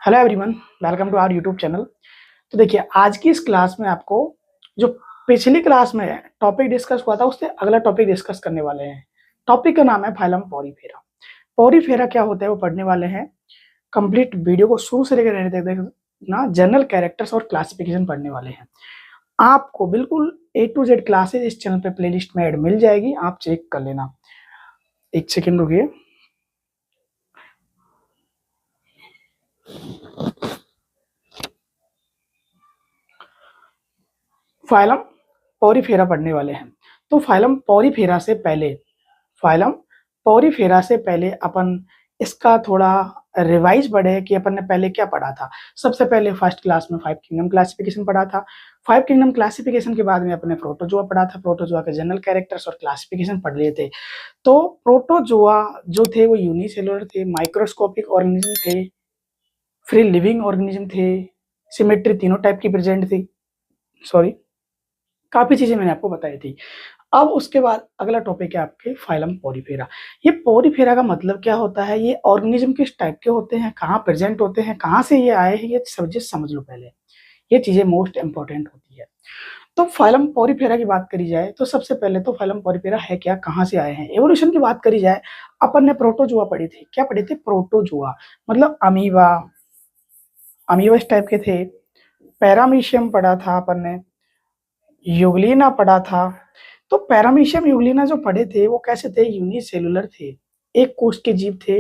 Hello everyone, welcome to our YouTube channel. तो देखिए, आज की इस क्लास में आपको जो पिछली क्लास में टॉपिक डिस्कस हुआ था उससे अगला टॉपिक डिस्कस करने वाले हैं। टॉपिक का नाम है फाइलम पॉरीफेरा। पॉरीफेरा क्या होता है वो पढ़ने वाले हैं। कंप्लीट वीडियो को शुरू से लेकर एंड तक देखना। जनरल कैरेक्टर्स और क्लासिफिकेशन पढ़ने वाले हैं। आपको बिल्कुल ए टू जेड क्लासेज इस चैनल पे प्लेलिस्ट में ऐड मिल जाएगी, आप चेक कर लेना। एक सेकेंड रुकिए। फाइलम पॉरीफेरा पढ़ने वाले हैं। तो फाइलम पॉरीफेरा से पहले अपन इसका थोड़ा रिवाइज पढ़े कि अपन ने पहले क्या पढ़ा था। सबसे पहले फर्स्ट क्लास में 5 किंगडम क्लासिफिकेशन पढ़ा था। 5 किंगडम क्लासिफिकेशन के बाद में अपने प्रोटोजोआ पढ़ा था। प्रोटोजोआ के जनरल कैरेक्टर्स और क्लासिफिकेशन पढ़ लिए थे। तो प्रोटोजोआ जो थे वो यूनिसेलुलर थे, माइक्रोस्कोपिक ऑर्गेनिज्म थे, फ्री लिविंग ऑर्गेनिज्म थे, सिमेट्री तीनों टाइप की प्रेजेंट थी। सॉरी, काफी चीजें मैंने आपको बताई थी। अब उसके बाद अगला टॉपिक है आपके फाइलम पॉरीफेरा। ये पॉरीफेरा का मतलब क्या होता है, ये ऑर्गेनिज्म किस टाइप के होते हैं, कहाँ प्रेजेंट होते हैं, कहाँ से ये आए हैं, ये सब चीज समझ लो पहले। ये चीजें मोस्ट इंपॉर्टेंट होती है। तो फाइलम पॉरीफेरा की बात करी जाए तो सबसे पहले तो फाइलम पॉरीफेरा है क्या, कहाँ से आए हैं। एवोल्यूशन की बात करी जाए, अपन ने प्रोटोजुआ पढ़ी थी। क्या पढ़ी थी? प्रोटोजुआ मतलब अमीबा। अमीबा इस टाइप के थे। पैरामीशियम पढ़ा था अपन ने, यूग्लिना पढ़ा था। तो पैरामीशियम यूग्लिना जो पढ़े थे वो कैसे थे? यूनिसेलुलर थे, एक कोष के जीव थे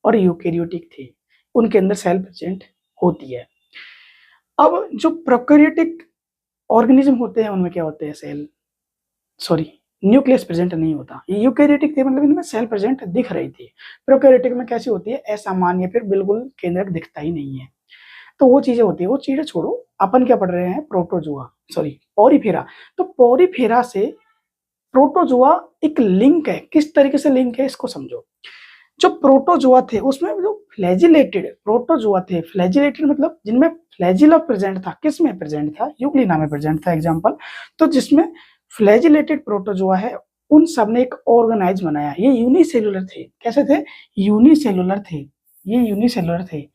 और यूकेरियोटिक थे। उनके अंदर सेल प्रेजेंट होती है। अब जो प्रोकैरियोटिक ऑर्गेनिज्म होते हैं उनमें क्या होते हैं? सेल, सॉरी, न्यूक्लियस प्रेजेंट नहीं होता। ये यूकेरियोटिक थे मतलब इनमें सेल प्रेजेंट दिख रही थी। प्रोकैरियोटिक में कैसी होती है? असामान्य, फिर बिल्कुल केंद्रक दिखता ही नहीं है। तो वो चीजें होती है, वो चीजें छोड़ो। अपन क्या पढ़ रहे हैं? Protozoa, sorry Porifera. तो पॉरीफेरा से प्रोटोजुआ एक लिंक है। किस तरीके से लिंक है इसको समझो। जो प्रोटोजुआ थे उसमें जो फ्लैजिलेटेड प्रोटोजुआ थे, फ्लैजिलेटेड मतलब जिनमें फ्लैजिला प्रेजेंट था। किस में प्रेजेंट था? यूग्लिना में प्रेजेंट था एग्जांपल। तो जिसमें फ्लैजिलेटेड प्रोटोजुआ है उन सब ने एक ऑर्गेनाइज बनाया। ये यूनिसेलुलर थे। कैसे थे? यूनिसेलुलर थे। ये यूनिसेलुलर थे।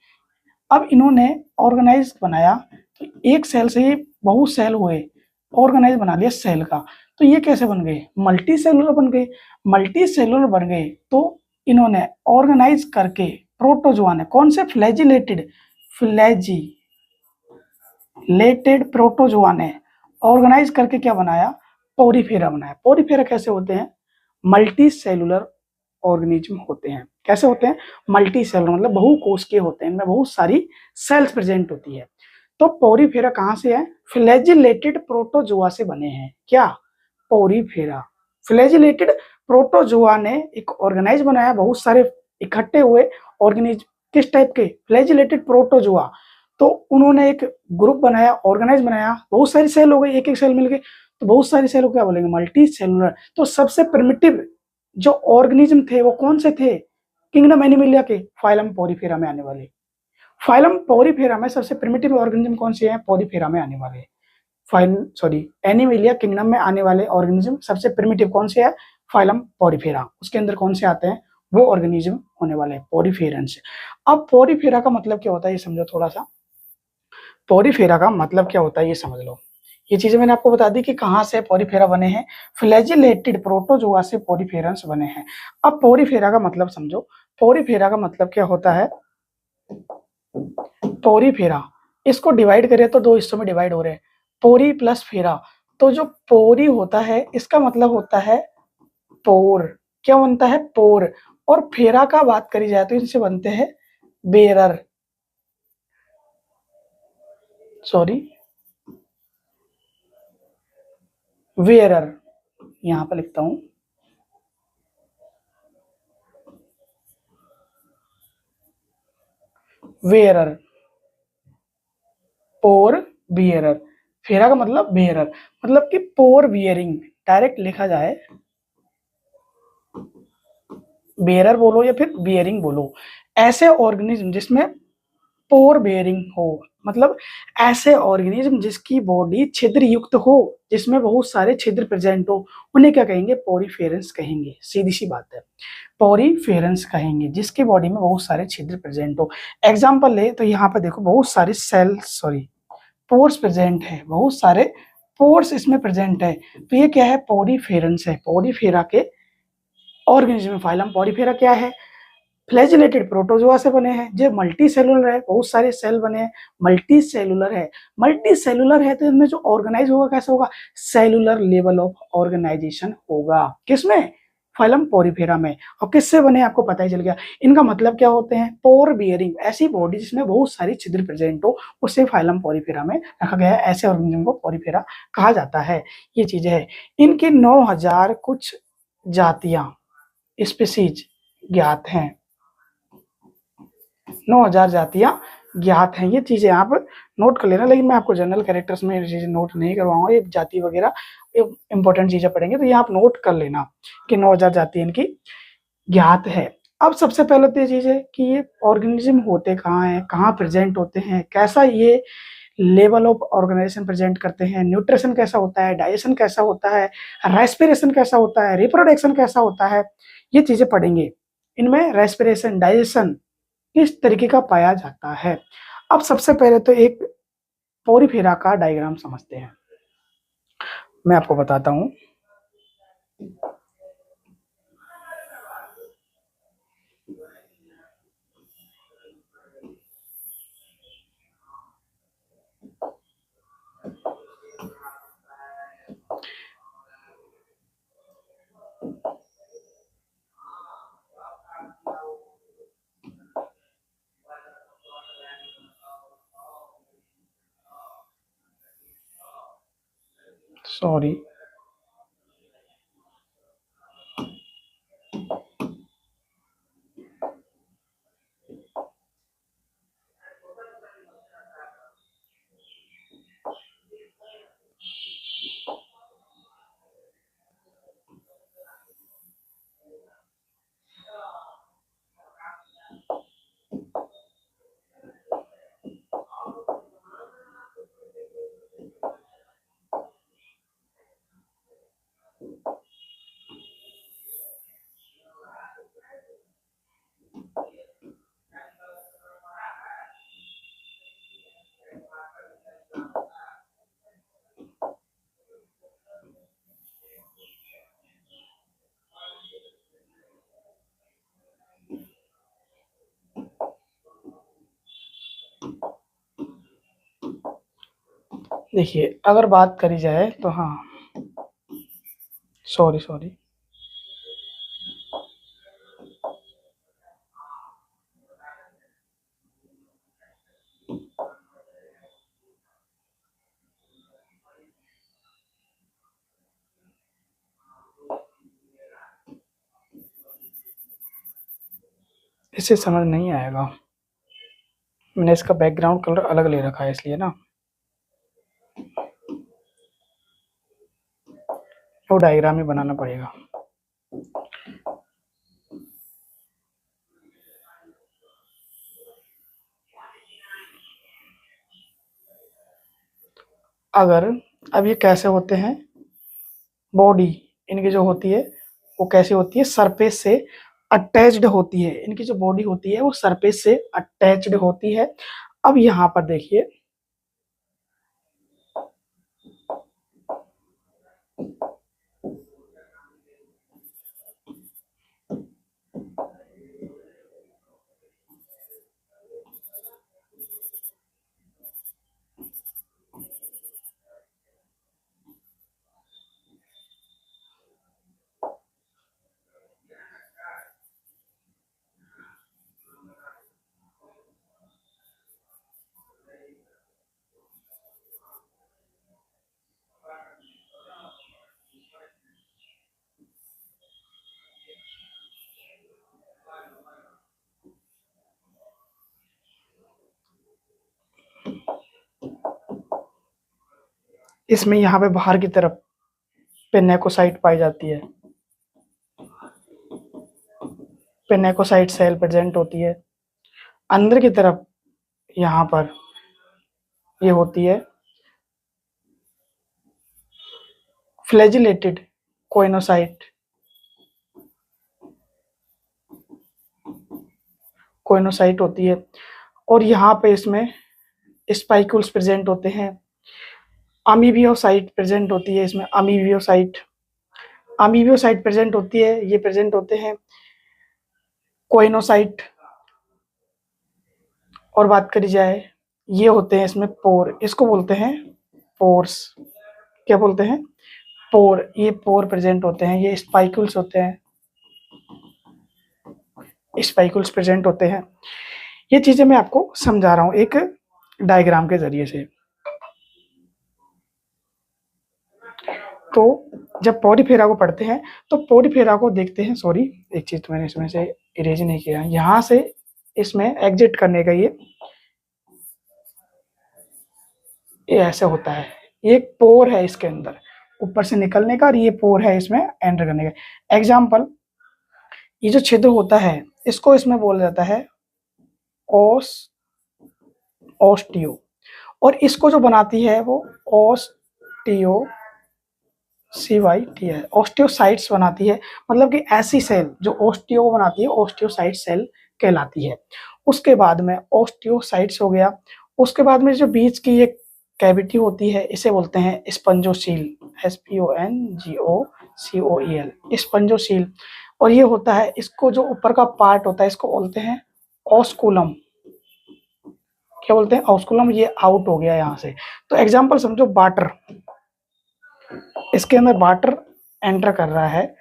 अब इन्होंने ऑर्गेनाइज बनाया तो एक सेल से ये बहुत सेल हुए, ऑर्गेनाइज बना लिया सेल का। तो ये कैसे बन गए? मल्टी सेलुलर बन गए। मल्टी सेलुलर बन गए तो इन्होंने ऑर्गेनाइज करके प्रोटोजुआ ने कौन से? फ्लैजिलेटेड प्रोटोजुआ ने ऑर्गेनाइज करके क्या बनाया? पॉरीफेरा बनाया। पॉरीफेरा कैसे होते हैं? मल्टी सेलुलर ऑर्गेनिज्म होते हैं। कैसे होते हैं? मल्टी सेलुलर मतलब बहुकोशिकीय होते हैं, इनमें बहुत सारी सेल्स प्रेजेंट होती है। तो पॉरीफेरा कहाँ से है? फ्लैजिलेटेड प्रोटोजुआ से बने हैं। क्या? पॉरीफेरा। फ्लैजिलेटेड प्रोटोजुआ ने एक ऑर्गेनाइज बनाया, बहुत सारे इकट्ठे हुए ऑर्गेनिज्म। किस टाइप के? Flagellated protozoa. तो उन्होंने एक ग्रुप बनाया, ऑर्गेनाइज बनाया, बहुत सारी सेल हो गई, एक एक सेल मिल गई। तो बहुत सारी सेल को क्या बोलेंगे? Multi cellular. तो सबसे प्रिमिटिव जो ऑर्गेनिज्म थे वो कौन से थे? किंगडम एनिमिलिया के फाइलम पॉरीफेरा में आने वाले। फाइलम पॉरीफेरा में सबसे प्रिमिटिव ऑर्गेनिज्म कौन से हैं? पॉरीफेरा में आने वाले। फाइल सॉरी एनिमिलिया किंगडम में आने वाले ऑर्गेनिज्म सबसे प्रिमिटिव कौन से है? Phylum Porifera. उसके अंदर कौन से आते हैं? वो ऑर्गेनिज्म होने वाले हैं पॉरीफेरेंस। अब पॉरीफेरा का मतलब क्या होता है ये समझो थोड़ा सा। पॉरीफेरा का मतलब क्या होता है ये समझ लो। ये चीजें मैंने आपको बता दी कि कहाँ से पॉरीफेरा बने हैं। फ्लैजिलेटेड प्रोटोजुआ से पॉरीफेरेंस बने हैं। अब पॉरीफेरा का मतलब समझो। पॉरीफेरा का मतलब क्या होता है? पॉरीफेरा, इसको डिवाइड करें तो दो हिस्सों में डिवाइड हो रहे हैं, पोरी प्लस फेरा। तो जो पोरी होता है इसका मतलब होता है पोर। क्या बनता है? पोर। और फेरा का बात करी जाए तो इनसे बनते हैं बेरर, सॉरी वेरर। यहां पर लिखता हूं वेरर, पोर बियरर। फेरा का मतलब बेरर, मतलब कि पोर बियरिंग। डायरेक्ट लिखा जाए बेरर बोलो या फिर बियरिंग बोलो, ऐसे ऑर्गेनिज्म जिसमें पोर बेयरिंग हो, मतलब ऐसे ऑर्गेनिज्म जिसकी बॉडी छिद्र युक्त हो, जिसमें बहुत सारे छिद्र प्रेजेंट हो, उन्हें क्या कहेंगे? पॉरीफेरेंस कहेंगे। सीधी सी बात है। पोरीफेरेंस कहेंगे, जिसके बॉडी में बहुत सारे छिद्र प्रेजेंट हो। एग्जाम्पल ले तो यहाँ पर देखो बहुत सारे पोर्स प्रेजेंट है, बहुत सारे पोर्स इसमें प्रेजेंट है। तो ये क्या है? पोरीफेरेंस है। पोरीफेरा के ऑर्गेनिज्म फाइलम पोरीफेरा क्या है? फ्लैजिलेटेड प्रोटोजोआ से बने हैं, जो मल्टी सेलुलर है, बहुत सारे सेल बने हैं, मल्टी सेलुलर है। मल्टी सेलुलर है तो इनमें जो ऑर्गेनाइज होगा कैसा होगा? सेलुलर लेवल ऑफ ऑर्गेनाइजेशन होगा। किसमें? फाइलम पोरीफेरा में। और किससे बने आपको पता ही चल गया। इनका मतलब क्या होते हैं? पोर बियरिंग, ऐसी बॉडी जिसमें बहुत सारी छिद्र प्रेजेंट हो, उसे फाइलम पोरीफेरा में रखा गया है। ऐसे ऑर्गेनिज्म को पोरीफेरा कहा जाता है। ये चीजें है। इनके 9000 कुछ जातियां, स्पीसीज ज्ञात हैं। 9000 जातियां ज्ञात हैं। ये चीजें आप नोट कर लेना, लेकिन मैं आपको जनरल कैरेक्टर्स में ये चीजें नोट नहीं करवाऊंगा। ये जाति वगैरह ये इंपॉर्टेंट चीजें पढ़ेंगे, तो ये आप नोट कर लेना कि 9000 जाति इनकी ज्ञात है। अब सबसे पहले तो ये चीज है कि ये ऑर्गेनिज्म होते कहाँ हैं, कहाँ प्रेजेंट होते हैं, कैसा ये लेवल ऑफ ऑर्गेनाइजेशन प्रेजेंट करते हैं, न्यूट्रिशन कैसा होता है, डाइजेशन कैसा होता है, रेस्पिरेशन कैसा होता है, रिप्रोडक्शन कैसा होता है, ये चीजें पढ़ेंगे। इनमें रेस्पिरेशन, डाइजेशन किस तरीके का पाया जाता है। अब सबसे पहले तो एक पोरीफेरा का डायग्राम समझते हैं, मैं आपको बताता हूं। सॉरी, देखिए अगर बात करी जाए तो हाँ, सॉरी सॉरी, इसे समझ नहीं आएगा। मैंने इसका बैकग्राउंड कलर अलग ले रखा है इसलिए ना, वो डायग्राम ही बनाना पड़ेगा। अगर अब ये कैसे होते हैं, बॉडी इनकी जो होती है वो कैसे होती है? सरफेस से अटैच्ड होती है। इनकी जो बॉडी होती है वो सरफेस से अटैच्ड होती है। अब यहाँ पर देखिए, इसमें यहाँ पे बाहर की तरफ पेनेकोसाइट पाई जाती है। पेनेकोसाइट सेल प्रेजेंट होती है। अंदर की तरफ यहाँ पर ये होती है फ्लैजिलेटेड कोइनोसाइट। कोइनोसाइट होती है, और यहाँ पे इसमें स्पाइक्यूल्स प्रेजेंट होते हैं। अमीबियोसाइट प्रेजेंट होती है इसमें, अमीबियोसाइट प्रेजेंट होती है, ये प्रेजेंट होते हैं। कोइनोसाइट और बात करी जाए, ये होते हैं इसमें पोर, इसको बोलते हैं पोर्स। क्या बोलते हैं? पोर। ये पोर प्रेजेंट होते हैं, ये स्पाइक्यूल्स होते हैं, स्पाइक्यूल्स प्रेजेंट होते हैं। ये चीजें मैं आपको समझा रहा हूं एक डायग्राम के जरिए से। तो जब पॉरीफेरा को पढ़ते हैं तो पॉरीफेरा को देखते हैं, सॉरी एक चीज तो मैंने इसमें से इरेज नहीं किया, यहां से इसमें एग्जिट करने का ये ऐसे होता है, ये एक पोर है इसके अंदर ऊपर से निकलने का, और ये पोर है इसमें एंटर करने का। एग्जाम्पल, ये जो छिद्र होता है इसको इसमें बोला जाता है ऑस्टियो, और इसको जो बनाती है वो CYT है, ऑस्टियोसाइट्स बनाती है। मतलब कि ऐसी सेल जो ऑस्टियो को बनाती है ऑस्टियोसाइट सेल कहलाती है। उसके बाद में ऑस्टियोसाइट्स हो गया, उसके बाद में जो बीच की एक कैविटी होती है इसे बोलते हैं स्पंजोसील, SPONGOCOEL, स्पंजोसील। और ये होता है, इसको जो ऊपर का पार्ट होता है इसको बोलते हैं ऑस्कुलम। क्या बोलते हैं? ऑस्कुलम। ये आउट हो गया यहाँ से। तो एग्जाम्पल समझो, वाटर, इसके अंदर वाटर एंटर कर रहा है,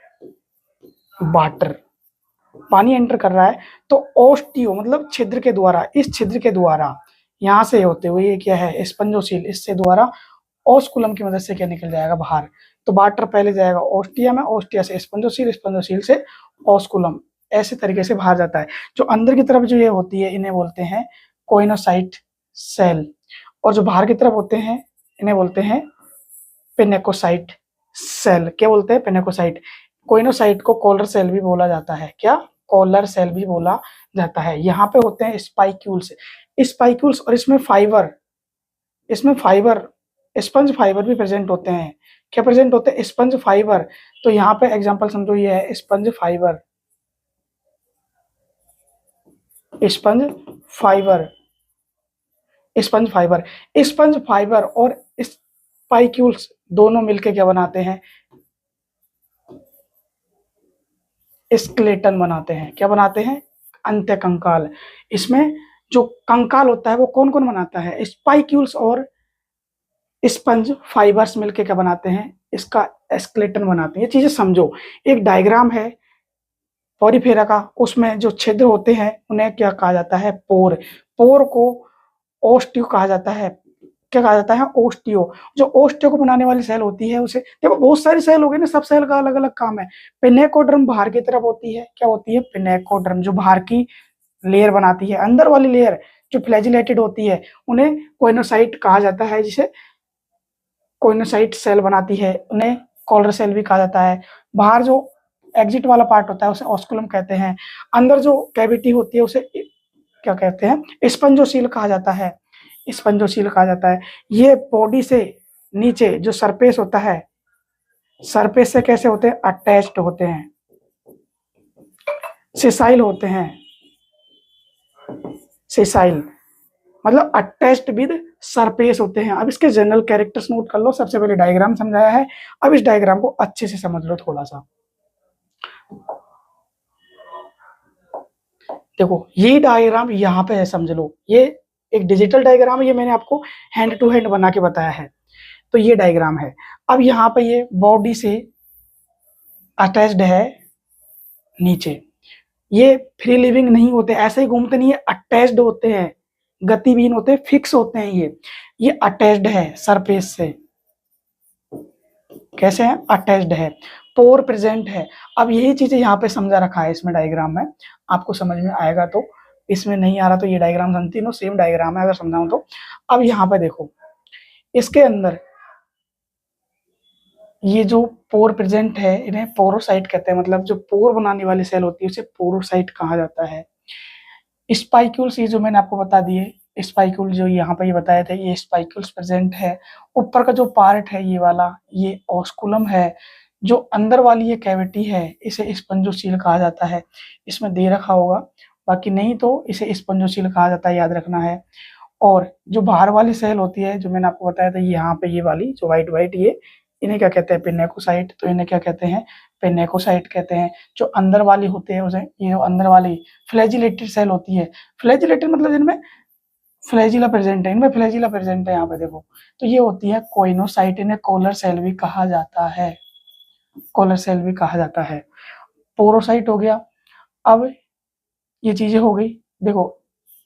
वाटर पानी एंटर कर रहा है, तो ऑस्टियो मतलब छिद्र के द्वारा, इस छिद्र के द्वारा यहाँ से होते हुए ये क्या है स्पंजोसील, इससे द्वारा ऑस्कुलम की मदद से क्या निकल जाएगा बाहर। तो वाटर पहले जाएगा ऑस्टिया में, ऑस्टिया से स्पंजोसील, स्पंजोसील से ऑस्कुलम, ऐसे तरीके से बाहर जाता है। जो अंदर की तरफ जो ये होती है इन्हें बोलते हैं कोइनोसाइट सेल, और जो बाहर की तरफ होते हैं इन्हें बोलते हैं पिनेकोसाइट सेल। क्या बोलते हैं? पिनेकोसाइट। कोइनोसाइट को कॉलर सेल भी बोला जाता है। क्या? कॉलर सेल भी बोला जाता है। यहाँ पे होते हैं स्पाइक्यूल्स, और इसमें फाइबर, स्पंज फाइबर भी प्रेजेंट होते हैं। क्या प्रेजेंट होते हैं? Sponge fibre. तो यहाँ पे एग्जांपल समझो, ये है स्पंज फाइबर, स्पंज फाइबर और स्पाइक्यूल्स दोनों मिलके क्या बनाते हैं? स्केलेटन बनाते हैं। क्या बनाते हैं? अंत्य कंकाल। इसमें जो कंकाल होता है वो कौन कौन बनाता है? स्पाइक्यूल्स और स्पंज फाइबर्स मिलके क्या बनाते हैं? इसका स्केलेटन बनाते हैं। ये चीजें समझो। एक डायग्राम है पॉरीफेरा का, उसमें जो छिद्र होते हैं उन्हें क्या कहा जाता है? पोर। पोर को ओस्टियो कहा जाता है। क्या कहा जाता है? ओस्टियो। जो ओस्टियो को बनाने वाली सेल होती है उसे, देखो बहुत सारी सेल हो गई ना, सब सेल का अलग अलग काम है। पिनेकोडर्म बाहर की तरफ होती है। क्या होती है? पिनेकोडर्म, जो बाहर की लेयर बनाती है। अंदर वाली लेयर जो फ्लैजिलेटेड होती है उन्हें कोइनोसाइट कहा जाता है, जिसे कोइनोसाइट सेल बनाती है, उन्हें कॉलर सेल भी कहा जाता है। बाहर जो एग्जिट वाला पार्ट होता है उसे ऑस्कुलम कहते हैं। अंदर जो कैविटी होती है उसे क्या कहते हैं? स्पंजोसील कहा जाता है, स्पंजोसील कहा जाता है। ये बॉडी से नीचे जो सरफेस होता है, सरफेस से कैसे होते हैं? अटैच्ड होते हैं, सेसाइल होते हैं। सेसाइल मतलब अटैच्ड विद सरफेस होते हैं। अब इसके जनरल कैरेक्टर्स नोट कर लो। सबसे पहले डायग्राम समझाया है, अब इस डायग्राम को अच्छे से समझ लो थोड़ा सा। देखो ये डायग्राम यहाँ पे है, समझ लो। ये एक डिजिटल डायग्राम है, ये मैंने आपको हैंड टू हैंड बना के बताया है। तो ये डायग्राम है। अब यहाँ पे ये बॉडी से अटैच्ड है नीचे, ये फ्री लिविंग नहीं होते, ऐसे ही घूमते नहीं है, अटैच्ड होते हैं, गतिहीन होते हैं, फिक्स होते हैं। ये अटैच्ड है सरफेस से। कैसे है? अटैच्ड है। पोर प्रेजेंट है। अब यही चीजें यहाँ पे समझा रखा है इसमें डायग्राम में, आपको समझ में आएगा। तो इसमें नहीं आ रहा तो ये डायग्राम समझती नो, सेम डायग्राम है अगर समझाऊं तो। अब यहाँ पे देखो, इसके अंदर ये जो पोर प्रेजेंट है इन्हें पोरोसाइट कहते हैं। मतलब जो पोर बनाने वाली सेल होती है उसे पोरोसाइट कहा जाता है। स्पाइक्यूल्स, ये जो मैंने आपको बता दिए, स्पाइक्यूल जो यहाँ पे ये बताए थे, ये स्पाइक्यूल्स प्रेजेंट है। ऊपर का जो पार्ट है ये वाला, ये ऑस्कुलम है। जो अंदर वाली ये कैविटी है इसे स्पंजोसील कहा जाता है। इसमें दे रखा होगा बाकी नहीं तो इसे स्पंजोसील कहा जाता है, याद रखना है। और जो बाहर वाली सेल होती है, जो मैंने आपको बताया था, यहाँ पे ये वाली जो व्हाइट व्हाइट, ये इन्हें क्या कहते हैं, पिनेकोसाइट। तो इन्हें क्या कहते हैं, पिनेकोसाइट कहते हैं। जो अंदर वाली होते हैं उसे, ये जो अंदर वाली फ्लैजिलेटेड सेल होती है, फ्लैजिलेटेड मतलब जिनमें फ्लैजिला प्रेजेंट है, इनमें फ्लैजिला प्रेजेंट है, यहाँ पे देखो, तो ये होती है कोइनोसाइट। इन्हें कॉलर सेल भी कहा जाता है, कॉलर सेल भी कहा जाता है। पोरोसाइट हो गया। अब ये चीजें हो गई, देखो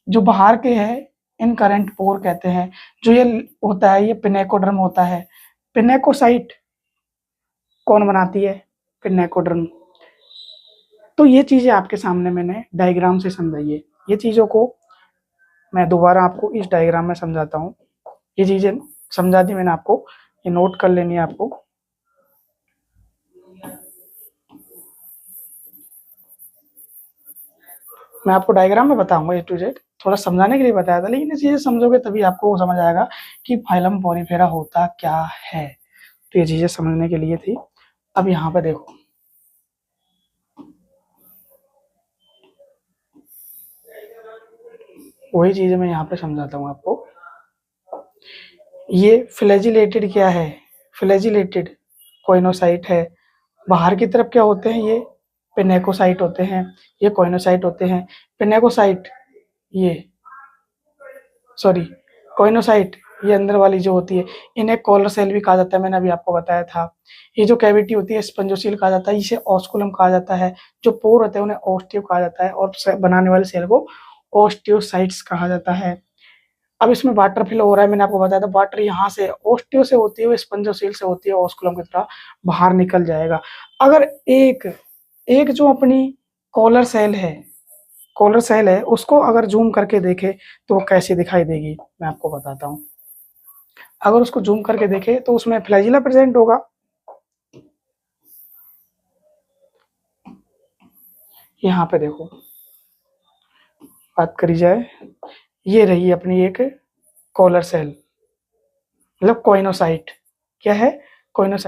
जो बाहर के हैं इन करंट पोर कहते हैं। जो ये होता है, ये पिनेकोडर्म होता है। पिनेकोसाइट कौन बनाती है, पिनेकोडर्म। तो ये चीजें आपके सामने मैंने डायग्राम से समझाई है। ये चीजों को मैं दोबारा आपको इस डायग्राम में समझाता हूँ। ये चीजें समझा दी मैंने आपको, ये नोट कर लेनी है आपको। मैं आपको डायग्राम में बताऊंगा ए टू जेड, थोड़ा समझाने के लिए बताया था, लेकिन ये चीजें समझोगे तभी आपको समझ आएगा कि फाइलम पॉलीफेरा होता क्या है। तो ये चीजें समझने के लिए थी। अब यहाँ पे देखो, वही चीजें मैं यहाँ पे समझाता हूँ आपको। ये फ्लैजिलेटेड क्या है, फ्लैजिलेटेड कोइनोसाइट है। बाहर की तरफ क्या होते हैं, ये पिनेकोसाइट होते हैं, ये कोइनोसाइट होते हैं। पिनेकोसाइट ये, सॉरी, कोइनोसाइट ये अंदर वाली जो होती है, इन्हें कॉलर सेल भी कहा जाता है, मैंने अभी आपको बताया था। ये जो कैविटी होती है स्पंजोसील कहा जाता है, इसे ऑस्कुलम कहा जाता है। जो पोर होते हैं उन्हें ओस्टियो कहा जाता है, और बनाने वाले सेल को ओस्टियोसाइट्स कहा जाता है। अब इसमें वाटर फ्लो हो रहा है, मैंने आपको बताया था, वाटर यहाँ से ओस्टियो से होती है, वो स्पंजोसील से होती है, ऑस्कुलम की तरह बाहर निकल जाएगा। अगर एक एक जो अपनी कॉलर सेल है, कॉलर सेल है, उसको अगर जूम करके देखे तो वो कैसी दिखाई देगी, मैं आपको बताता हूँ। अगर उसको जूम करके देखे तो उसमें फ्लैजिला प्रेजेंट होगा, यहाँ पे देखो, बात करी जाए, ये रही अपनी एक कॉलर सेल, मतलब कोइनोसाइट। क्या है, कोइनोसाइट।